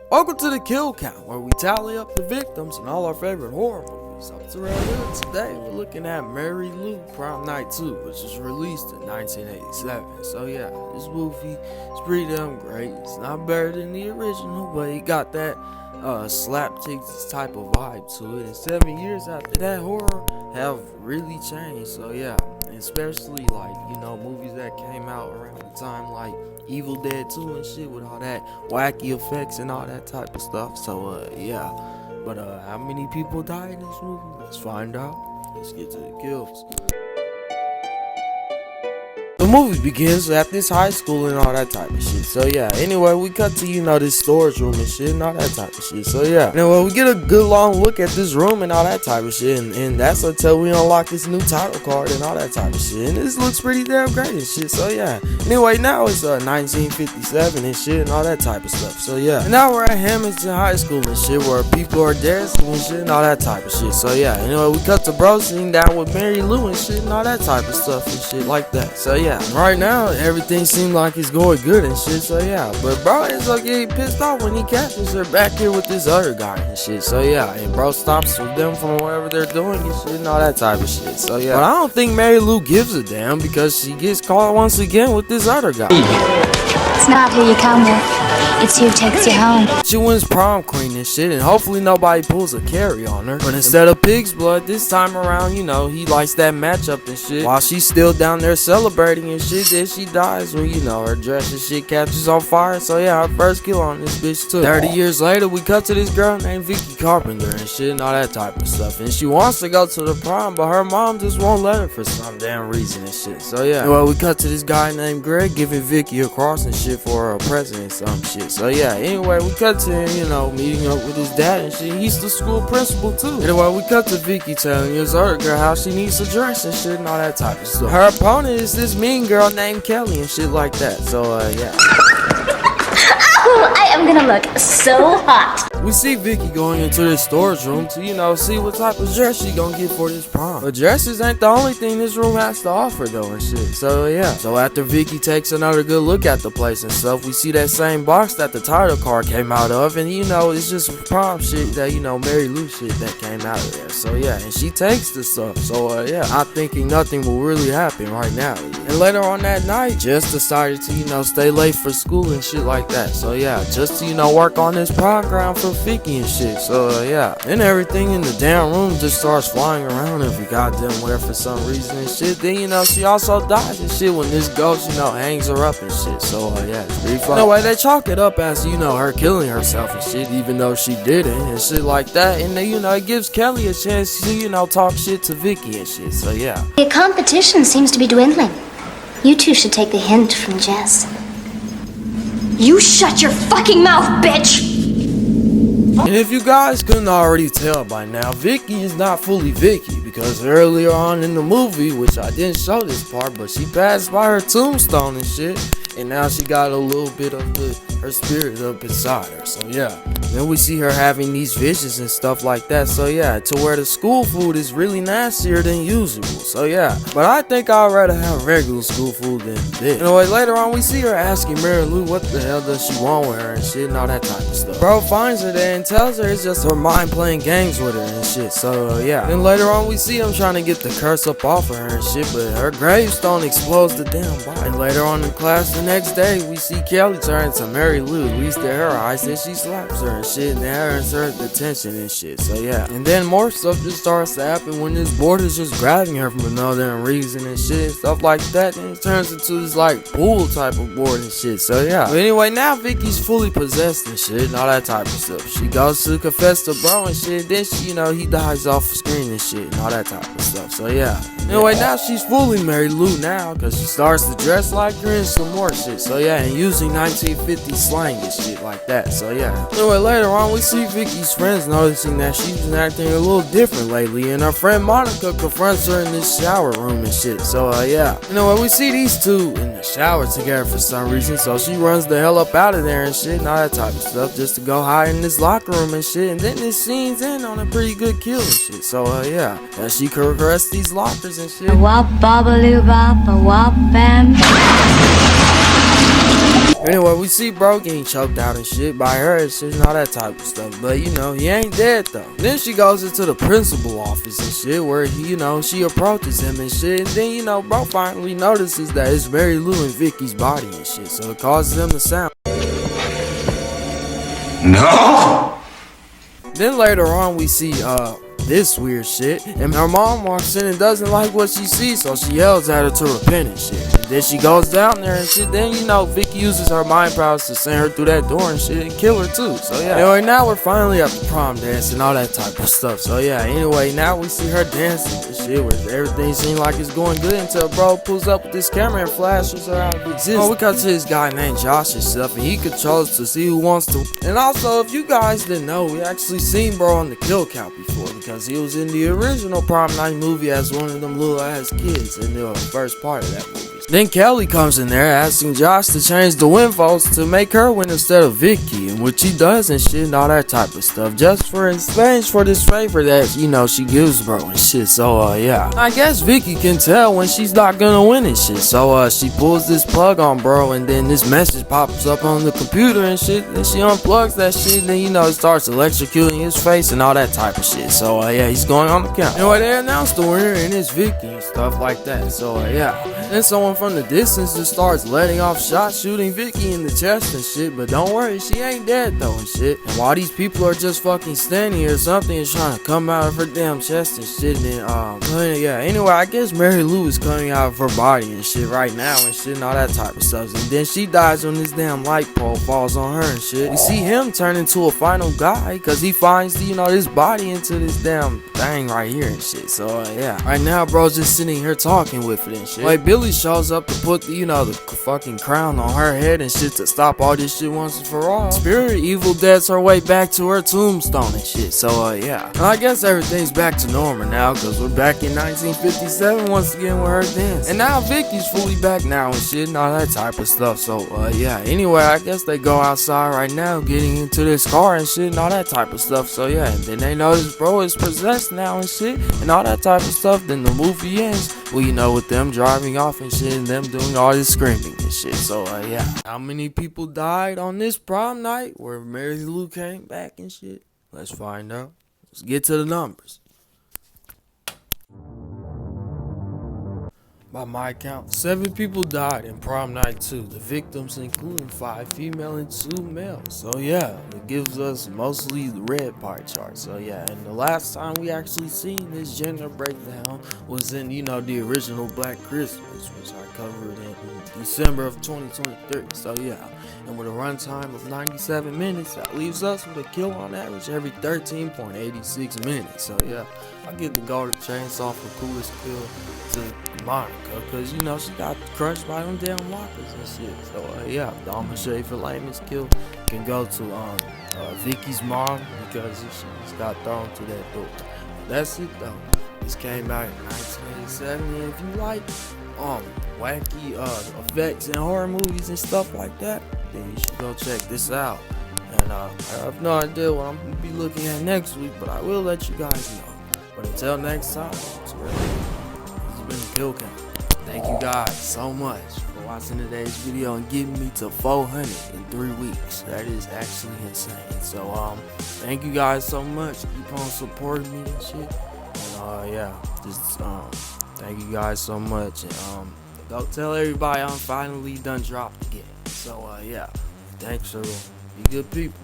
Welcome to the Kill Count, where we tally up the victims in all our favorite horror movies. Up to around here today, we're looking at Mary Lou Prom Night 2, which was released in 1987. So yeah, this movie is pretty damn great. It's not better than the original, but it got that slapstick type of vibe to it. And 7 years after that, horror have really changed. So yeah, and especially movies that came out around the time like Evil Dead 2 and shit with all that wacky effects and all that type of stuff. So yeah. But how many people died in this movie? Let's find out. Let's get to the kills. The movie begins at this high school and all that type of shit. So yeah, anyway, we cut to, this storage room and shit and all that type of shit. So yeah, anyway, we get a good long look at this room and all that type of shit. And that's until we unlock this new title card and all that type of shit. And this looks pretty damn great and shit. So yeah, anyway, now it's 1957 and shit and all that type of stuff. So yeah, and now we're at Hamilton High School and shit, where people are dancing and shit and all that type of shit. So yeah, anyway, we cut to bro sitting down with Mary Lou and shit and all that type of stuff and shit like that. So yeah, right now everything seems like it's going good and shit. So yeah, but bro ends up getting pissed off when he catches her back here with this other guy and shit. So yeah, and bro stops with them from whatever they're doing and shit and all that type of shit. So yeah, but I don't think Mary Lou gives a damn, because she gets caught once again with this other guy. It's not who you come with, it's who takes you home. She wins prom queen and shit, and hopefully nobody pulls a carry on her. But instead of pig's blood, this time around, he lights that match up and shit. While she's still down there celebrating and shit, then she dies when, her dress and shit catches on fire. So yeah, her first kill on this bitch too. 30 years later, we cut to this girl named Vicki Carpenter and shit and all that type of stuff. And she wants to go to the prom, but her mom just won't let her for some damn reason and shit. So yeah, well, we cut to this guy named Greg giving Vicki a cross and shit for her present and some shit. So yeah, anyway, we cut to him, meeting up with his dad and shit. He's the school principal too. Anyway, we cut to Vicki telling his other girl how she needs to dress and shit and all that type of stuff. Her opponent is this mean girl named Kelly and shit like that. So yeah. Oh, I am gonna look so hot. We see Vicki going into this storage room to, see what type of dress she gonna get for this prom. But dresses ain't the only thing this room has to offer though and shit. So yeah. So after Vicki takes another good look at the place and stuff, we see that same box that the title card came out of, and it's just prom shit that, Mary Lou shit that came out of there. So yeah, and she takes the stuff. So yeah, I'm thinking nothing will really happen right now. And later on that night, Jess decided to, stay late for school and shit like that. So yeah, just to, work on this program for Vicki and shit. So yeah, and everything in the damn room just starts flying around every goddamn where for some reason and shit. Then she also dies and shit when this ghost hangs her up and shit. So yeah, it's pretty fun. Anyway, they chalk it up as her killing herself and shit, even though she didn't and shit like that. And then it gives Kelly a chance to talk shit to Vicki and shit. So yeah, The competition seems to be dwindling. You two should take the hint from Jess. You shut your fucking mouth, bitch! and if you guys couldn't already tell by now, Vicki is not fully Vicki, because earlier on in the movie, which I didn't show this part, but she passed by her tombstone and shit, and now she got a little bit of her spirit up inside her. So yeah, then we see her having these visions and stuff like that. So yeah, to where the school food is really nastier than usual. So yeah, but I think I'd rather have regular school food than this. Anyway, later on we see her asking Mary Lou what the hell does she want with her and shit and all that type of stuff. Bro finds her there and tells her it's just her mind playing games with her and shit. So yeah, then later on we see him trying to get the curse up off of her and shit, but her gravestone explodes the damn body. And later on in class the next day, we see Kelly turn to Mary Lou, at least to her eyes, and she slaps her and shit, and that earns her detention and shit. So yeah, and then more stuff just starts to happen when this board is just grabbing her for no damn reason and shit, stuff like that. And it turns into this pool type of board and shit. So yeah, but anyway, now Vicki's fully possessed and shit and all that type of stuff. She goes to confess to bro and shit, then she, he dies off screen and shit and all that type of stuff. So yeah, anyway, now she's fully Mary Lou now, because she starts to dress like her and some more shit. So yeah, and using 1950 slang and shit like that. So yeah, anyway, later on we see Vicki's friends noticing that she's been acting a little different lately, and her friend Monica confronts her in this shower room and shit. So yeah, anyway, we see these two in the shower together for some reason, so she runs the hell up out of there and shit and all that type of stuff, just to go hide in this locker room and shit. And then this scene's in on a pretty good kill and shit. So yeah, and she caressed these lockers and shit. Wop babaloo bop, a wop bam. Anyway, we see bro getting choked out and shit by her and shit and all that type of stuff. But you know, he ain't dead though. Then she goes into the principal office and shit where he, you know, she approaches him and shit. And then, you know, bro finally notices that it's Mary Lou and Vicky's body and shit. So it causes him to sound. No! Then later on we see this weird shit, and her mom walks in and doesn't like what she sees, so she yells at her to repent and shit. And then she goes down there and shit. Then, you know, Vicki uses her mind powers to send her through that door and shit and kill her too. So yeah. Anyway, now we're finally at the prom dance and all that type of stuff. So yeah, anyway, now we see her dancing and shit where everything seems like it's going good until bro pulls up with this camera and flashes her out of existence. Oh, we cut to this guy named Josh and stuff, and he controls to see who wants to. And also, if you guys didn't know, we actually seen bro on the kill count before, because he was in the original Prom Night movie as one of them little ass kids in the first part of that movie. Then Kelly comes in there asking Josh to change the win votes to make her win instead of Vicki, and which he does and shit and all that type of stuff, just for exchange for this favor that, you know, she gives bro and shit. So yeah, I guess Vicki can tell when she's not gonna win and shit. So she pulls this plug on bro, and then this message pops up on the computer and shit. Then she unplugs that shit, and then, you know, it starts electrocuting his face and all that type of shit. So yeah, he's going on the count. Anyway, they announced the winner, and it's Vicki and stuff like that. So yeah, then someone from the distance just starts letting off shots, shooting Vicki in the chest and shit. But don't worry, she ain't dead though and shit. And while these people are just fucking standing here, something is trying to come out of her damn chest and shit. And yeah, anyway, I guess Mary Lou is coming out of her body and shit right now and shit and all that type of stuff. And then she dies when this damn light pole falls on her and shit. We see him turn into a final guy because he finds, you know, this body into this damn thing right here and shit. So yeah, right now bro's just sitting here talking with it and shit. Like Billy shows up to put the, you know, the fucking crown on her head and shit to stop all this shit once and for all. Spirit Evil deads her way back to her tombstone and shit. So yeah, and I guess everything's back to normal now because we're back in 1957 once again with her dance. And now Vicky's fully back now and shit and all that type of stuff. So yeah, anyway, I guess they go outside right now getting into this car and shit and all that type of stuff. So yeah, and then they notice bro is possessed now and shit and all that type of stuff. Then the movie ends, well, you know, with them driving off and shit and them doing all this screaming and shit. So yeah, how many people died on this prom night where Mary Lou came back and shit? Let's find out. Let's get to the numbers. By my count, 7 people died in Prom Night 2. The victims including 5 female and 2 male. So yeah, it gives us mostly the red pie chart. So yeah, and the last time we actually seen this gender breakdown was in, you know, the original Black Christmas, which I covered in December of 2023. So yeah, and with a runtime of 97 minutes, that leaves us with a kill on average every 13.86 minutes. So yeah, I give the Golden Chainsaw for coolest kill to Monica, because, you know, she got crushed by them damn lockers and shit. So yeah, the Alma for lamest kill can go to Vicky's mom, because she just got thrown through that door. That's it though. This came out in 1987, and if you like wacky effects and horror movies and stuff like that, then you should go check this out. And I have no idea what I'm gonna be looking at next week, but I will let you guys know. But until next time, it's really, this has been the Kill Count. Thank you guys so much for watching today's video and getting me to 400 in 3 weeks. That is actually insane. So thank you guys so much. Keep on supporting me and shit. And yeah, just thank you guys so much. And go tell everybody I'm finally done dropped again. So yeah, thanks, everyone. Be good people.